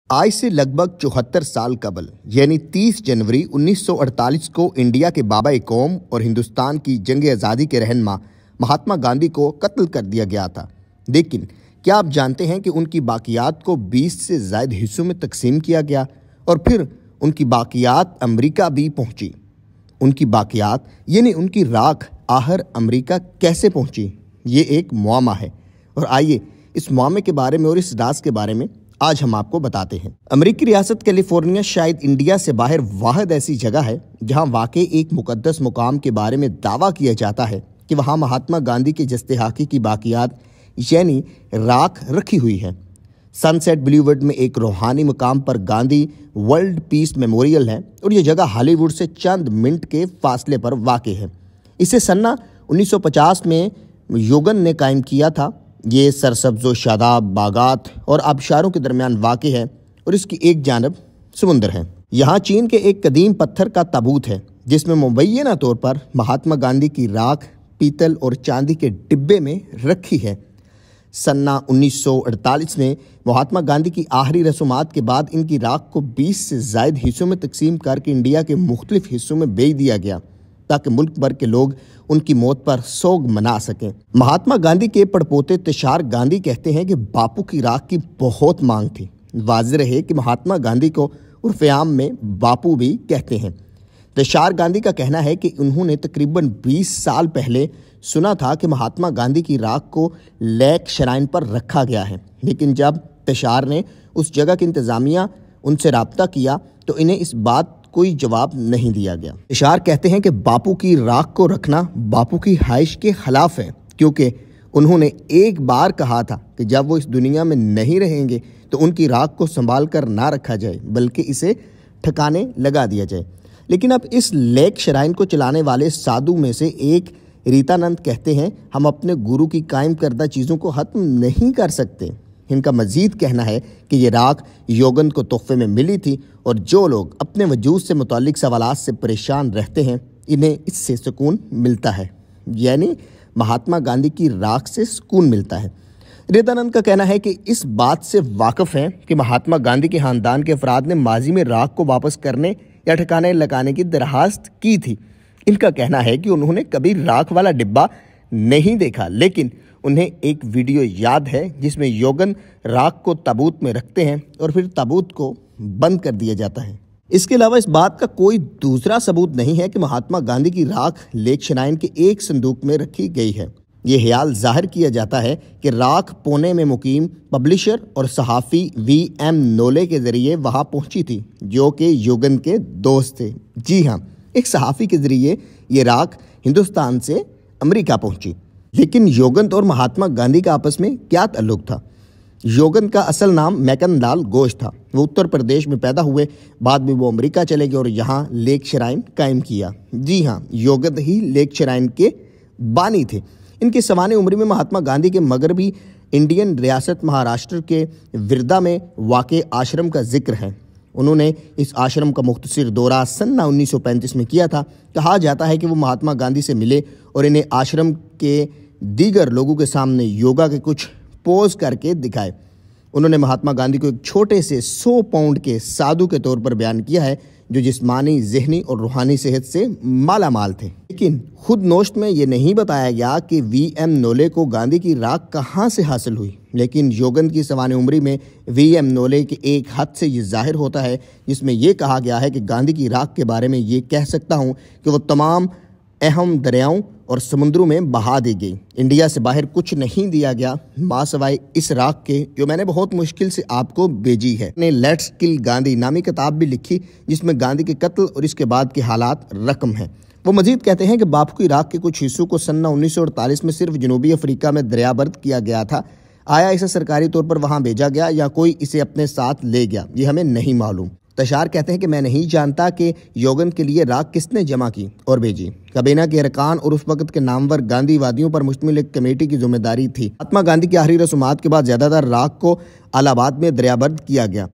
आज से लगभग 74 साल कबल यानी 30 जनवरी 1948 को इंडिया के बाबा कौम और हिंदुस्तान की जंग आज़ादी के रहनुमा महात्मा गांधी को कत्ल कर दिया गया था। लेकिन क्या आप जानते हैं कि उनकी बाकियात को 20 से ज़ायद हिस्सों में तकसीम किया गया और फिर उनकी बाकियात अमेरिका भी पहुंची। उनकी बाकियात यानी उनकी राख आहर अमेरिका कैसे पहुंची, ये एक मुआमा है। और आइए इस मुआमे के बारे में और इस राज के बारे में आज हम आपको बताते हैं। अमेरिकी रियासत कैलिफोर्निया शायद इंडिया से बाहर वाहिद ऐसी जगह है जहां वाकई एक मुकद्दस मुकाम के बारे में दावा किया जाता है कि वहां महात्मा गांधी के जस्ते-हाकी की बाकियात यानी राख रखी हुई है। सनसेट बॉलीवुड में एक रूहानी मुकाम पर गांधी वर्ल्ड पीस मेमोरियल है और यह जगह हॉलीवुड से चंद मिनट के फासले पर वाक़ है। इसे सन्ना 1950 में योगन ने कायम किया था। ये सरसब्ज़ो शादाब बागात और आबशारों के दरमियान वाक़ है और इसकी एक जानब समुंदर है। यहाँ चीन के एक कदीम पत्थर का ताबूत है जिसमें मुबैना तौर पर महात्मा गांधी की राख पीतल और चांदी के डिब्बे में रखी है। सन्ना 1948 में महात्मा गांधी की आखिरी रसूमात के बाद इनकी राख को 20 से ज़ायद हिस्सों में तकसीम करके इंडिया के मुख्तलिफ हिस्सों में बेच दिया गया ताकि मुल्क भर के लोग उनकी मौत पर सोग मना सकें। महात्मा गांधी के पड़पोते तुषार गांधी कहते हैं कि बापू की राख की बहुत मांग थी। वाज़ेह रहे कि महात्मा गांधी को उर्फ़ आम में बापू भी कहते हैं। तुषार गांधी का कहना है कि उन्होंने तकरीबन 20 साल पहले सुना था कि महात्मा गांधी की राख को लेक श्राइन पर रखा गया है, लेकिन जब तुषार ने उस जगह की इंतज़ामिया उनसे रब्ता किया तो इन्हें इस बात कोई जवाब नहीं दिया गया। तुषार कहते हैं कि बापू की राख को रखना बापू की ख्वाहिश के खिलाफ है, क्योंकि उन्होंने एक बार कहा था कि जब वो इस दुनिया में नहीं रहेंगे तो उनकी राख को संभाल कर ना रखा जाए बल्कि इसे ठिकाने लगा दिया जाए। लेकिन अब इस लेक श्राइन को चलाने वाले साधु में से एक रीतानंद कहते हैं, हम अपने गुरु की कायम करदा चीज़ों को ख़त्म नहीं कर सकते। इनका मजीद कहना है कि ये राख योगन को तोहफे में मिली थी और जो लोग अपने वजूद से मुतालिक सवालात से परेशान रहते हैं इन्हें इससे सुकून मिलता है, यानी महात्मा गांधी की राख से सुकून मिलता है। रीतानंद का कहना है कि इस बात से वाकिफ़ हैं कि महात्मा गांधी के ख़ानदान के अफराद ने माजी में राख को वापस करने या ठिकाने लगाने की दरख्वास्त की थी। इनका कहना है कि उन्होंने कभी राख वाला डिब्बा नहीं देखा, लेकिन उन्हें एक वीडियो याद है जिसमें योगन राख को ताबूत में रखते हैं और फिर ताबूत को बंद कर दिया जाता है। इसके अलावा इस बात का कोई दूसरा सबूत नहीं है कि महात्मा गांधी की राख लेक श्राइन के एक संदूक में रखी गई है। ये ख्याल जाहिर किया जाता है कि राख पुणे में मुकीम पब्लिशर और सहाफ़ी V.M. नोले के ज़रिए वहाँ पहुँची थी, जो कि योगन के दोस्त थे। जी हाँ, एक सहाफ़ी के ज़रिए ये राख हिंदुस्तान से अमेरिका पहुँची। लेकिन योगन और महात्मा गांधी का आपस में क्या ताल्लुक़ था? योगन का असल नाम मैकन लाल घोष था। वो उत्तर प्रदेश में पैदा हुए, बाद में वो अमेरिका चले गए और यहाँ लेक श्राइन कायम किया। जी हाँ, योगन ही लेक श्राइन के बानी थे। इनकी सवाने उम्र में महात्मा गांधी के मगरबी इंडियन रियासत महाराष्ट्र के विरदा में वाक़े आश्रम का जिक्र है। उन्होंने इस आश्रम का मुख्तसर दौरा सन्ना 1935 में किया था। कहा जाता है कि वो महात्मा गांधी से मिले और इन्हें आश्रम के दीगर लोगों के सामने योगा के कुछ पोज करके दिखाए। उन्होंने महात्मा गांधी को एक छोटे से 100 पाउंड के साधु के तौर पर बयान किया है जो जिस्मानी, ज़हनी और रूहानी सेहत से माला माल थे। लेकिन खुद नोश्त में ये नहीं बताया गया कि V.M. नोले को गांधी की राख कहाँ से हासिल हुई। लेकिन योगन की सवाने उम्री में V.M. नोले के एक हद से ये जाहिर होता है जिसमें यह कहा गया है कि गांधी की राख के बारे में ये कह सकता हूँ कि वो तमाम अहम दरियाओं और समुद्रों में बहा दी गई। इंडिया से बाहर कुछ नहीं दिया गया माँ सवाए इस राख के, जो मैंने बहुत मुश्किल से आपको भेजी है। ने लेट्स किल गांधी नामी किताब भी लिखी जिसमें गांधी के कत्ल और इसके बाद के हालात रकम हैं। वो मजीद कहते हैं कि बापू की राख के कुछ हिस्सों को सन्ना 1948 में सिर्फ जनूबी अफ्रीका में दरियाबर्द किया गया था। आया इसे सरकारी तौर पर वहाँ भेजा गया या कोई इसे अपने साथ ले गया, ये हमें नहीं मालूम। तुषार कहते हैं कि मैं नहीं जानता कि योगन के लिए राख किसने जमा की और भेजी। काबीना के अरकान और उस वक्त के नामवर गांधीवादियों पर मुश्तमिल एक कमेटी की जिम्मेदारी थी। महात्मा गांधी की आखिरी रसूमात के बाद ज्यादातर राख को इलाहाबाद में दरियाबर्द किया गया।